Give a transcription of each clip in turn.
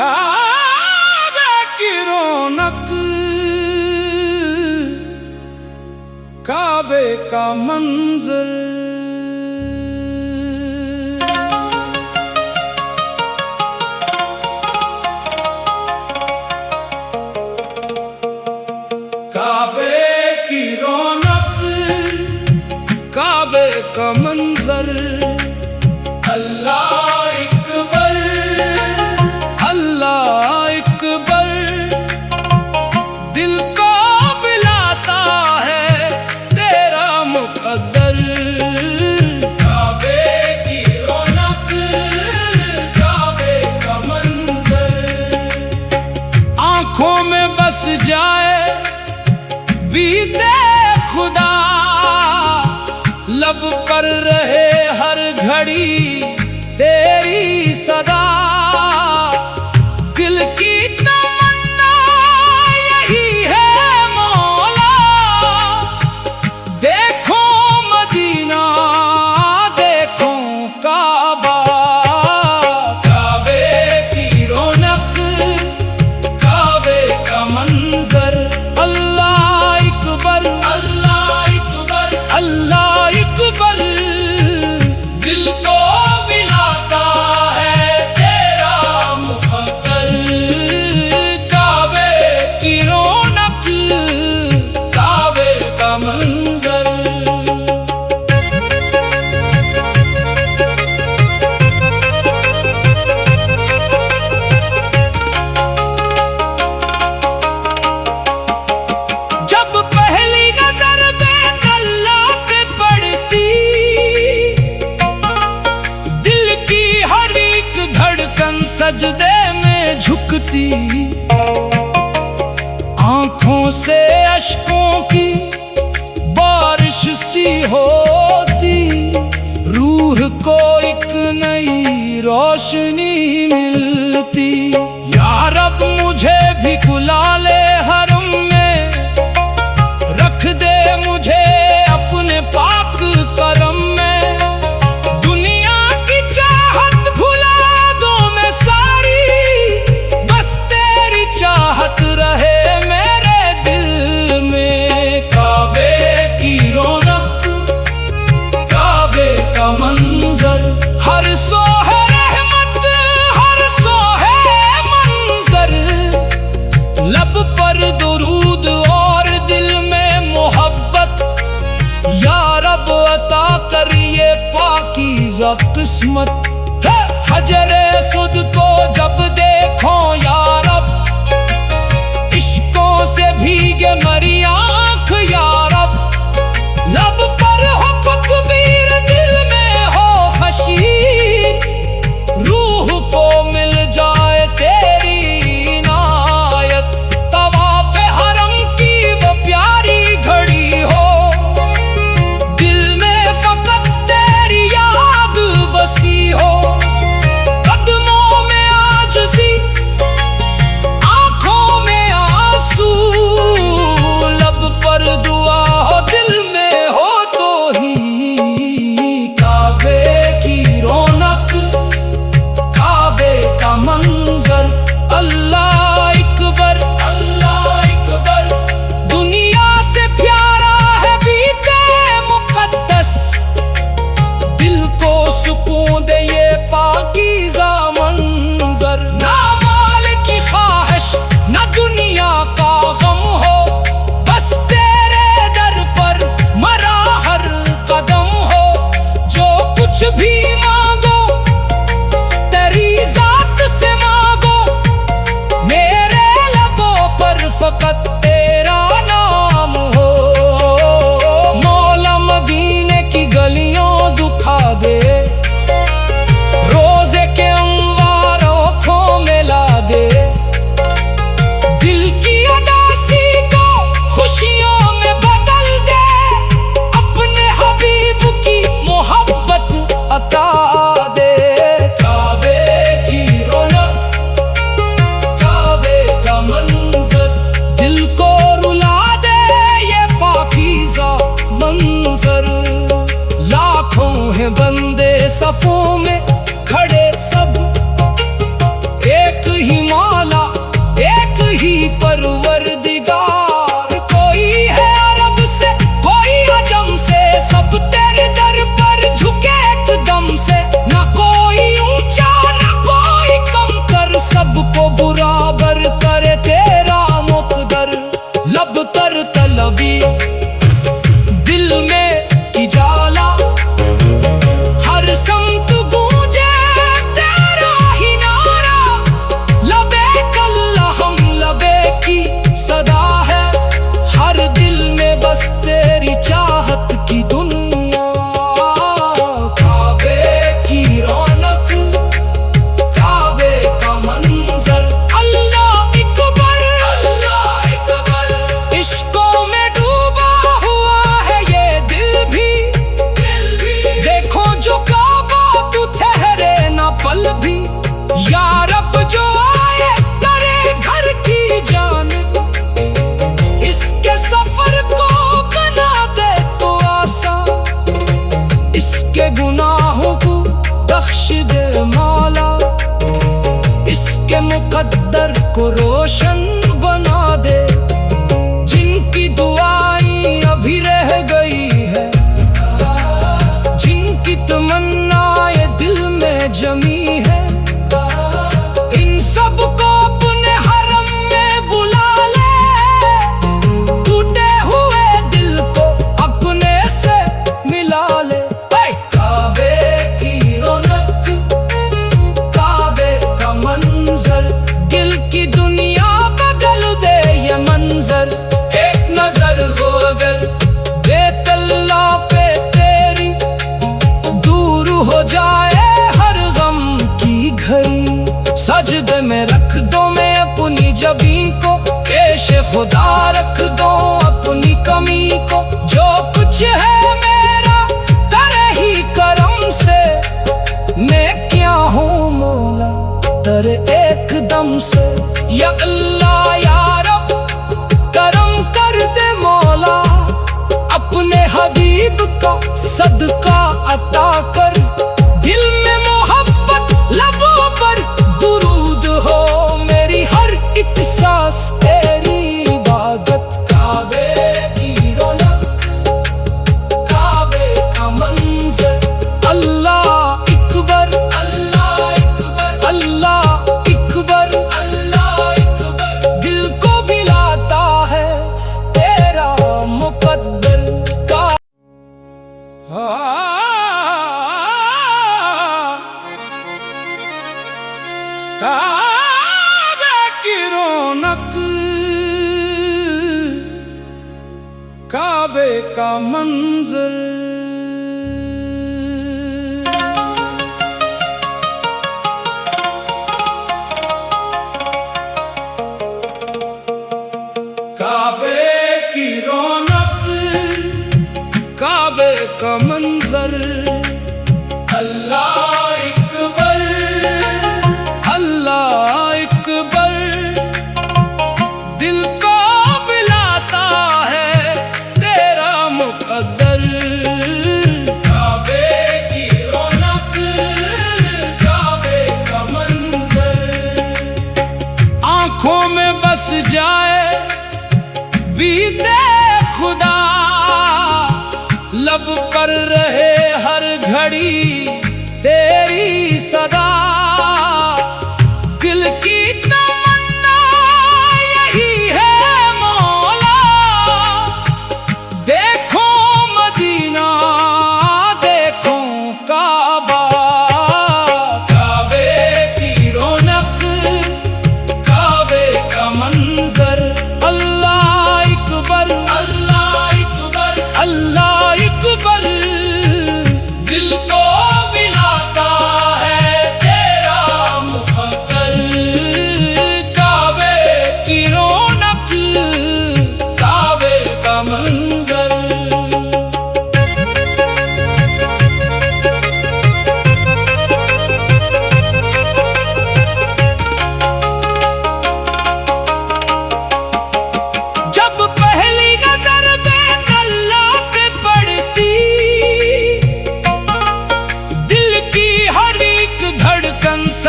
काबे की रौनक, काबे का मंजर, काबे की रौनक, काबे का मंजर। अल्लाह अकबर, अल्लाह अकबर, दिल को बिलाता है तेरा मुकद्दर। काबे की रौनक, काबे का मंजर, आंखों में बस जाए बीते खुदा, लब पर रहे हर घड़ी तेरी सदा। दिल की तमन्ना यही है मौला, देखो मदीना, देखो काबा। काबे की रौनक, काबे का मंजर। अल्लाह अकबर, अल्लाह अकबर, अल्लाह अकबर, दिल को बिलाता है तेरा मुकद्दर। काबे की रौनक, काबे का मंजर। जब पहली नजर में अल्लाह पे पड़ती, दिल की हर एक धड़कन सजदे में झुकती। आंखों से अश्कों की बारिश सी होती, रूह को एक नई रोशनी मिलती। या रब मुझे भी बुला ले हरम में, रख दे मुझे अपने पाक करम में। दुनिया की चाहत भुला दूं मैं सारी, बस तेरी चाहत रहे मेरे दिल में। काबे की रौनक, काबे का मंजर, हर सो है रहमत, हर सो है मंजर। लब पर दुरूद और दिल में मोहब्बत, या रब अता करिए पाकीज़ा किस्मत। हजरे सुद को जब देखो या रब, इश्कों से भीगे मरी आँख या रब। लब पर हो तकबीर, दिल में हो खशीत, रूह को मिल जाए तेरी इनायत। तवाफ़ हरम की वो प्यारी घड़ी हो, दिल में फकत तेरी याद बसी हो। कदमों में आजिज़ी, आँखों में आंसू, लब हैं बंदे सफों में खड़े सब, एक ही मौला एक ही परवरदिगार। कोई है अरब से कोई अजम से, सब तेरे दर पर झुके एकदम से। न कोई ऊंचा न कोई कमतर, सबको बराबर करे तेरा मुक़द्दर। लब तर तलबी दिल में इजाला, हर संत गूंजे तेरा ही नारा। लबे कल्ला हम लबे की सदा है, हर दिल में बस तेरी चाहत की दुनिया। काबे की रौनक काबे का मंजर, अल्लाह अकबर अल्लाह अकबर। इश्कों में डूबा हुआ है ये दिल भी, देखो जो काबा तू ठहरे ना पल भी। या रब जो आए करे घर की जान, इसके सफर को बना दे तो आसान। इसके गुनाहों को बख्श दे मौला, इसके मुकद्दर को रोशन बना दे। जिनकी दुआएं अभी रह गई है, जिनकी तमन्नाएं दिल में जमी है, इन सबको अपने हरम में बुला ले। टूटे हुए दिल को अपने से मिला ले। काबे की रौनक काबे का मंजर, दिल की दुनिया बदल दे ये मंजर। एक नजर हो अगर बेतल्ला पे तेरी, दूर हो जाए हर गम की घड़ी। सजदे में रख दो मैं अपनी जबी को, पेश खुदा रख दो अपनी कमी को। जो कुछ है मेरा तेरे ही करम से, मैं क्या हूँ मौला तेरे एकदम से। या अल्लाह या रब करम कर दे मौला, अपने हबीब का सदका अता कर। दिल में मोहब्बत लबों पर दुरूद हो, मेरी हर एक सांस तेरी इबादत। काबे की रौनक काबे का मंजर, अल्लाह अकबर अल्लाह अकबर अल्लाह अकबर अल्लाह अकबर। दिल को भिलाता है तेरा मुकद्दर का। काबे की रौनक काबे का मंजर, काबे की रौनक काबे का मंजर। अल्लाह अकबर अल्लाह अकबर। दिल को बिलाता है तेरा मुकद्दर। काबे की रौनक काबे का मंजर, आंखों में बस जाए बीते खुदा। लब पर रहे हर घड़ी तेरी सदा। दिल की तमन्ना यही है मौला, देखो मदीना देखो काबा। काबे की रौनक काबे का मंजर, अल्लाह अकबर अल्लाह अकबर अल्लाह अकबर। दिल को बिलाता है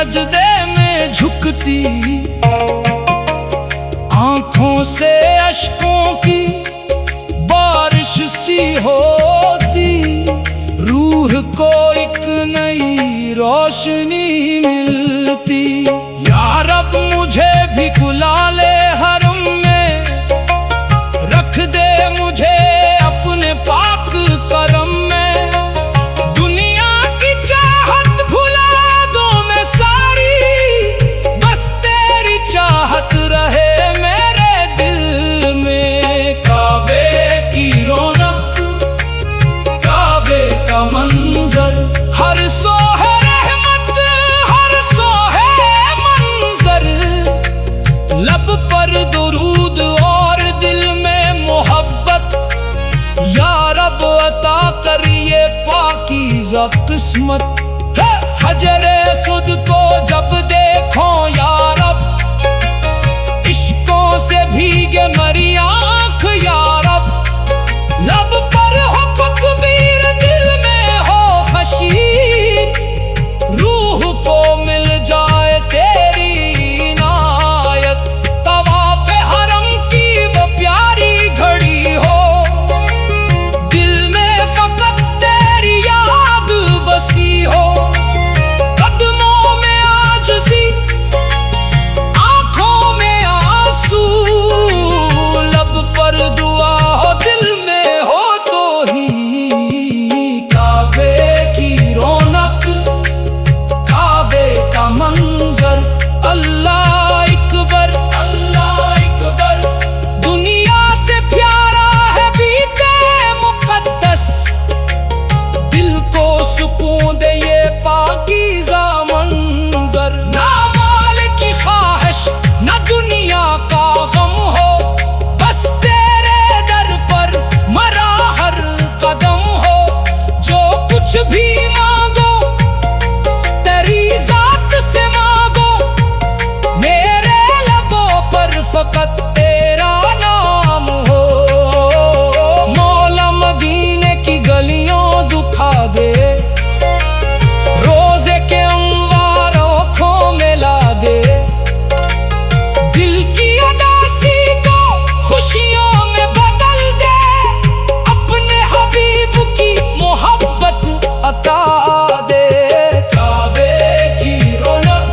सजदे में झुकती, आंखों से अश्कों की बारिश सी होती, रूह को एक नई रोशनी मिलती। या रब मुझे भी बुला ले हरम में, रख दे मुझे अपने पाक करम में। दुनिया की चाहत भुला दूं मैं सारी, बस तेरी चाहत रहे मेरे दिल में। काबे की रौनक, काबे का मंजर, हर सो है रहमत, हर सो है मंजर। लब पर दुरूद और दिल में मोहब्बत, या रब अता कर ये पाकीज़ा किस्मत। हजरे सुद को जब देखो या रब, इश्कों से भीगे मरी आँख या रब। लब पर हो तकबीर, दिल में हो खशीत, रूह को मिल जाए तेरी इनायत। तवाफ़े हरम की वो प्यारी घड़ी हो, दिल में फकत तेरी याद बसी हो। कदमों में आजिज़ी, आँखों में आंसू, लब पर दुआ हो, दिल में हो तो ही। काबे की रौनक, काबे का मंजर, अल्लाह अकबर, अल्लाह अकबर। दुनिया से प्यारा है बीते मुकद्दस, दिल को सुकून दे ये पाकीज़ा मंजर। ना माल की ख्वाहिश, ना दुनिया का गम हो, बस तेरे दर पर मरा हर कदम हो। जो कुछ भी मांगो तेरी जात से मांगो, मेरे लबों पर फकत तेरा नाम हो। मौला मदीने की गलियों दुखा दे, रोजे के अंवार आँखों में ला दे। दिल की उदासी को खुशियों में बदल दे, अपने हबीब की मोहब्बत अता दे। काबे की रौनक,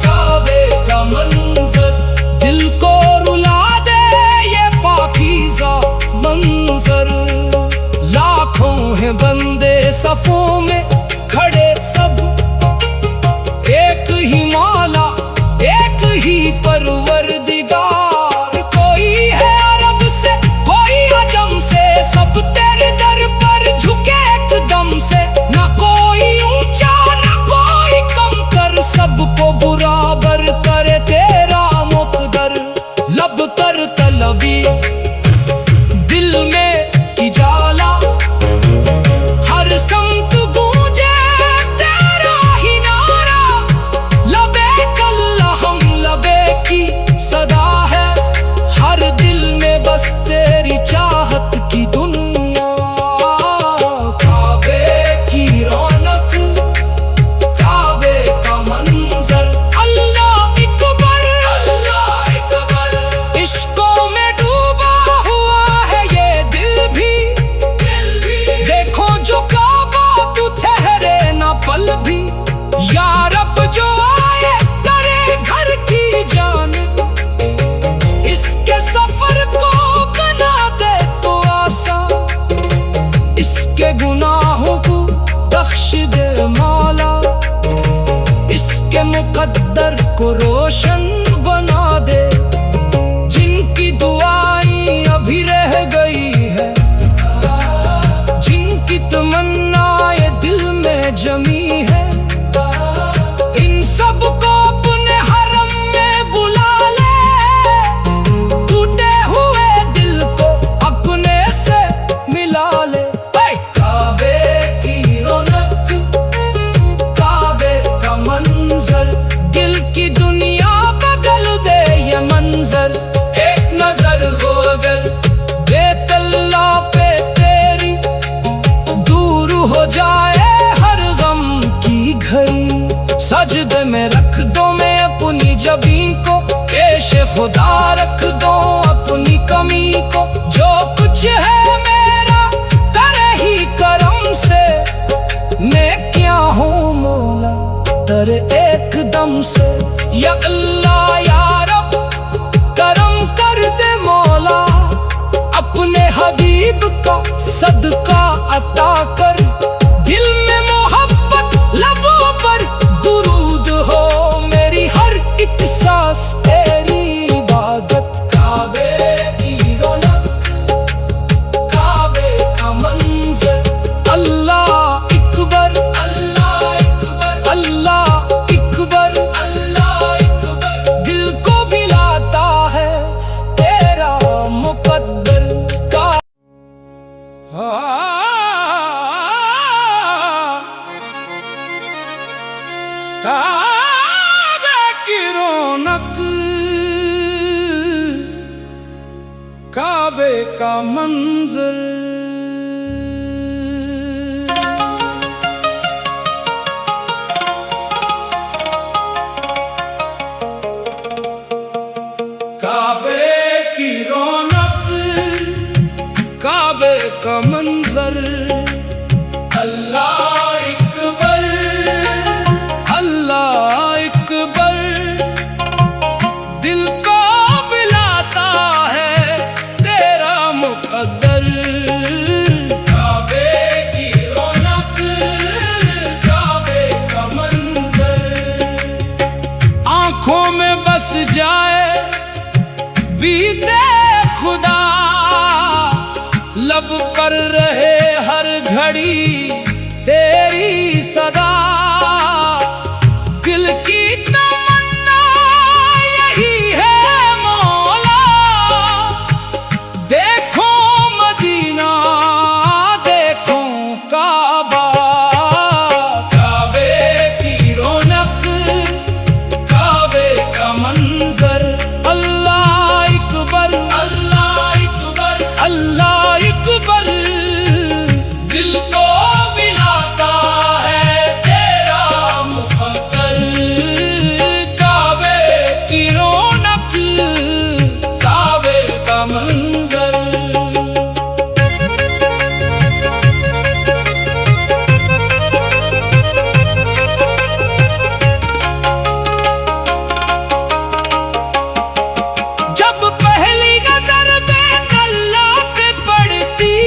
काबे का मंजर, दिल को रुला दे ये पाकीज़ा मंजर। लाखों हैं बंदे सफों में खड़े सब, एक ही मौला एक ही परवरदिगार। कोई है अरब से, कोई अजम से, सब तेरे दर पर झुके एकदम से। ना कोई ऊंचा ना कोई कम कर, सबको बराबर करे तेरा मुक़द्दर। लब तर तलबी, दिल में की जाला, हर संत गूंजे तेरा ही नारा। लबैक अल्लाहुम लबैक की सदा है, हर दिल में बस तेरी चाहत की दुनिया। काबे की रौनक, काबे का मंजर, अल्लाह अकबर, अल्लाह अकबर। इश्कों में डूबा हुआ है ये दिल भी, देखो जो काबा तू ठहरे ना पल भी। या रब जो आए करे घर की जान, इसके सफर को बना दे तो आसान। इसके गुनाहों को बख्श दे मौला, इसके मुकद्दर को रोशन बना दे। जिनकी दुआएं अभी रह गई है, जिनकी तमन्नाएं दिल में जमी है, इन सब को अपने हरम में बुला ले। टूटे हुए दिल को अपने से मिला ले। काबे की रौनक, काबे का मंजर, दिल की दुनिया बदल दे ये मंजर। एक नजर हो अगर बेतल्ला पे तेरी, दूर हो जाए हर गम की घड़ी। सजदे में रख दो मैं अपनी जबी को, पेश खुदा रख दो अपनी कमी को। जो कुछ है मेरा तेरे ही करम से, मैं क्या हूँ मौला तेरे एकदम से। या अल्लाह या रब करम कर दे मौला, अपने हबीब का सदका अता कर। दिल में मोहब्बत लबों पर दुरूद हो, मेरी हर एक सांस तेरी इबादत। काबे की रौनक, काबे का मंजर, अल्लाह अकबर अल्लाह अकबर अल्लाह अकबर अल्लाह अकबर। दिल को भिलाता है तेरा मुकद्दर का। काबे की रौनक, काबे का मंजर, काबे की रौनक, काबे का मंजर, अल्लाह अकबर अल्लाह अकबर। दिल को बिलाता है तेरा मुकद्दर। काबे की रौनक, काबे का मंजर, आंखों में बस जाए बीते खुदा, लब पर रहे हर घड़ी तेरी सदा। दिल की तमन्ना यही है मौला, देखो मदीना देखो काबा। काबे की रौनक, काबे का मंजर, अल्लाह अकबर अल्लाह अकबर अल्लाह अकबर। दिल को बिलाता है तेरा मुकद्दर। काबे की रौनक, काबे का मंजर। जब पहली नजर में अल्लाह पे पड़ती,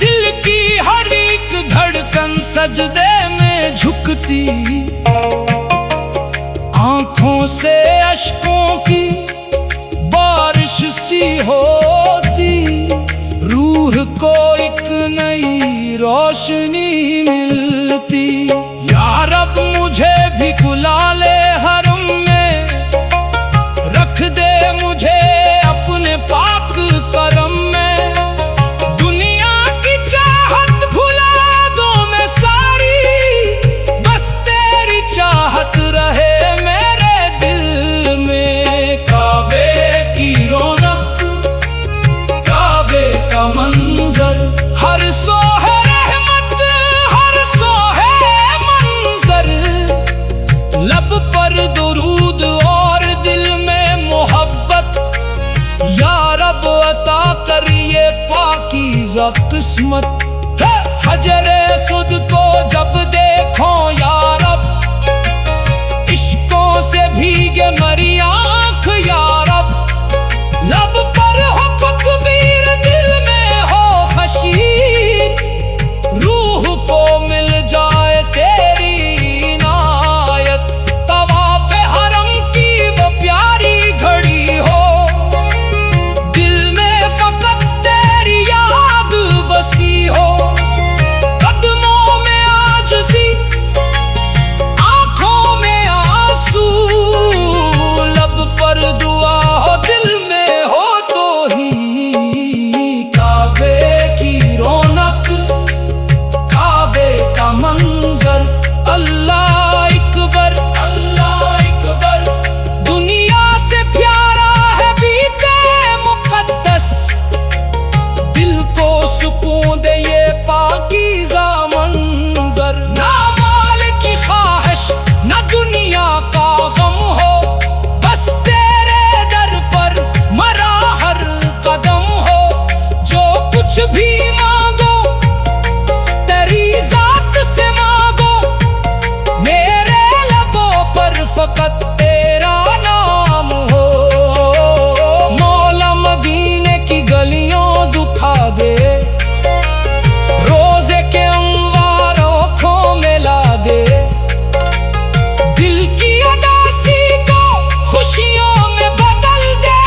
दिल की हर एक धड़कन सजदे में झुकती। आंखों से अश्कों की बारिश सी होती, रूह को एक नई रोशनी मिलती। या रब मुझे भी बुला ले हरम में, रख दे मुझे अपने पाक करम में। दुनिया की चाहत भुला दूं मैं सारी, बस तेरी चाहत रहे मेरे दिल में। काबे की रौनक, काबे का मंजर, हर सो है रहमत हर सो है मंजर। लब पर दुरूद और दिल में मोहब्बत, या रब अता कर ये पाकीज़ा किस्मत। हजरे सुद को जब देखो या रब, इश्कों से भीगे मरी आँख या रब। लब पर हो तकबीर, दिल में हो खशीत, रूह को मिल जाए तेरी इनायत। तवाफ़ हरम की वो प्यारी घड़ी हो, दिल में फकत तेरी याद बसी हो। कदमों में आजिज़ी, आँखों में आंसू, लब कुछ भी मांगो तेरी जात से मांगो, मेरे लबों पर फकत तेरा नाम हो। मौला मदीने की गलियों दुखा दे, रोजे के अंवार आँखों में ला दे, दिल की उदासी को खुशियों में बदल दे,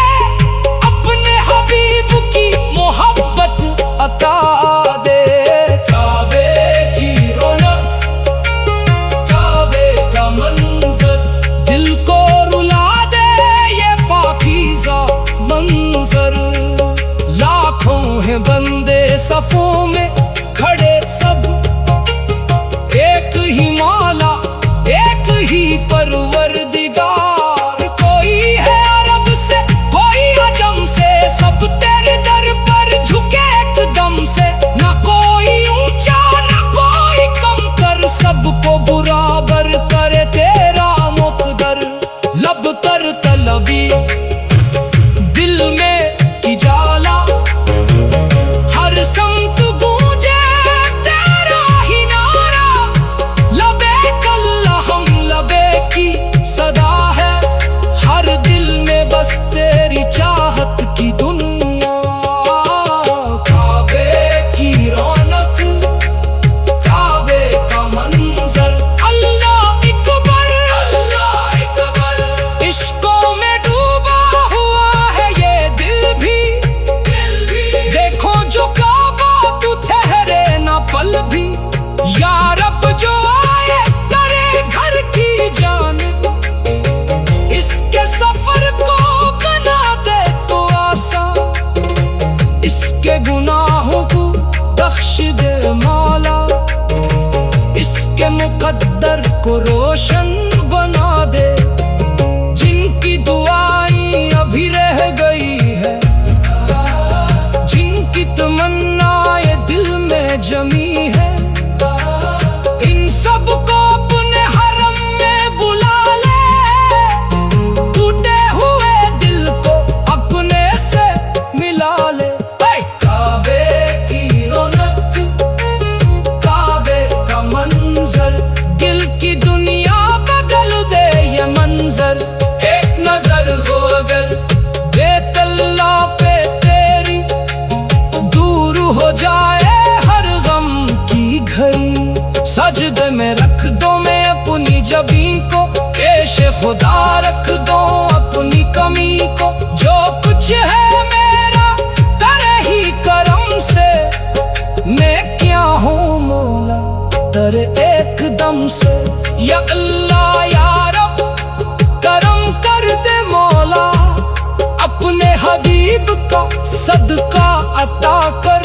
अपने हबीब की मोहब्बत अता दे। काबे की रौनक, काबे का मंजर, दिल को रुला दे ये पाकीज़ा मंजर। लाखों हैं बंदे सफों में खड़े सब, एक ही मौला एक ही परवरदिगार। कोई है अरब से कोई अजम से, सब तेरे दर पर झुके एकदम से। ना कोई ऊंचा ना कोई कम कर, सबको बराबर करे तेरा मुक़द्दर। लब तर तलबी दिल में इजाला, हर संत गूंजे तेरा ही नारा। लबैक अल्लाहुम लबैक की सदा है, हर दिल में बस तेरी चाहत की दुनिया। काबे की रौनक, काबे का मंजर, अल्लाह अकबर अल्लाह अकबर। इश्कों में डूबा हुआ है ये दिल भी, देखो जो काबा तू ठहरे ना पल भी। या रब जो आए करे घर की जान, इसके सफर को बना दे तो आसान, इसके गुनाहों को बख्श दे मौला, इसके मुकद्दर को रोशन बना दे। जिनकी दुआएं अभी रह गई है, जिनकी तमन्नाएं दिल में जमी है, इन सबको अपने हरम में बुला ले। टूटे हुए दिल को अपने से मिला ले। काबे की रौनक, काबे का मंजर, दिल की दुनिया बदल दे ये मंजर। एक नजर हो अगर बेतल्ला पे तेरी, दूर हो जाए हर गम की घड़ी। सजदे में रख दो मैं अपनी जबी को, पेश खुदा रख दो अपनी कमी को। जो कुछ है मेरा तेरे ही करम से, मैं क्या हूँ मौला तेरे एकदम से। या अल्लाह या रब करम कर दे मौला, अपने हबीब का सदका अता कर।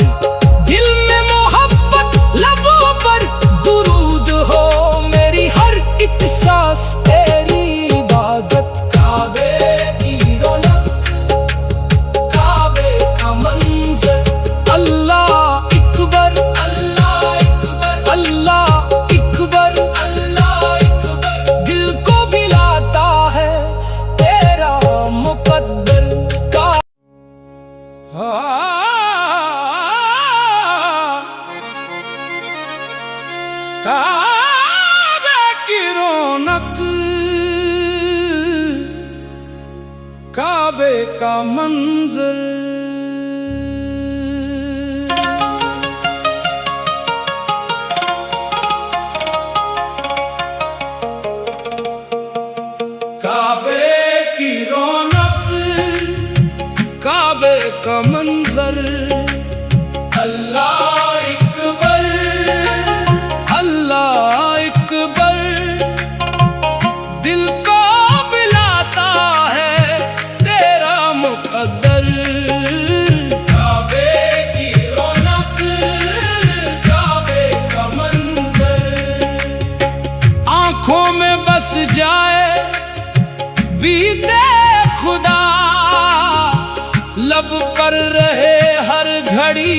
दिल में मोहब्बत लबों पर दुरूद हो, मेरी हर एक सांस तेरी इबादत। काबे की रौनक, काबे का मंजर, अल्लाह अकबर अल्लाह अकबर अल्लाह अकबर अल्लाह अकबर। दिल को भिलाता है तेरा मुकद्दर का। काबे की रौनक, काबे का मंजर, काबे की रौनक, काबे का मंजर। अल्लाह अकबर अल्लाह अकबर, दिल को बिलाता है तेरा मुकद्दर। काबे की रौनक, काबे का मंजर, आंखों में बस जाए बीते खुदा, लब पर रहे हर घड़ी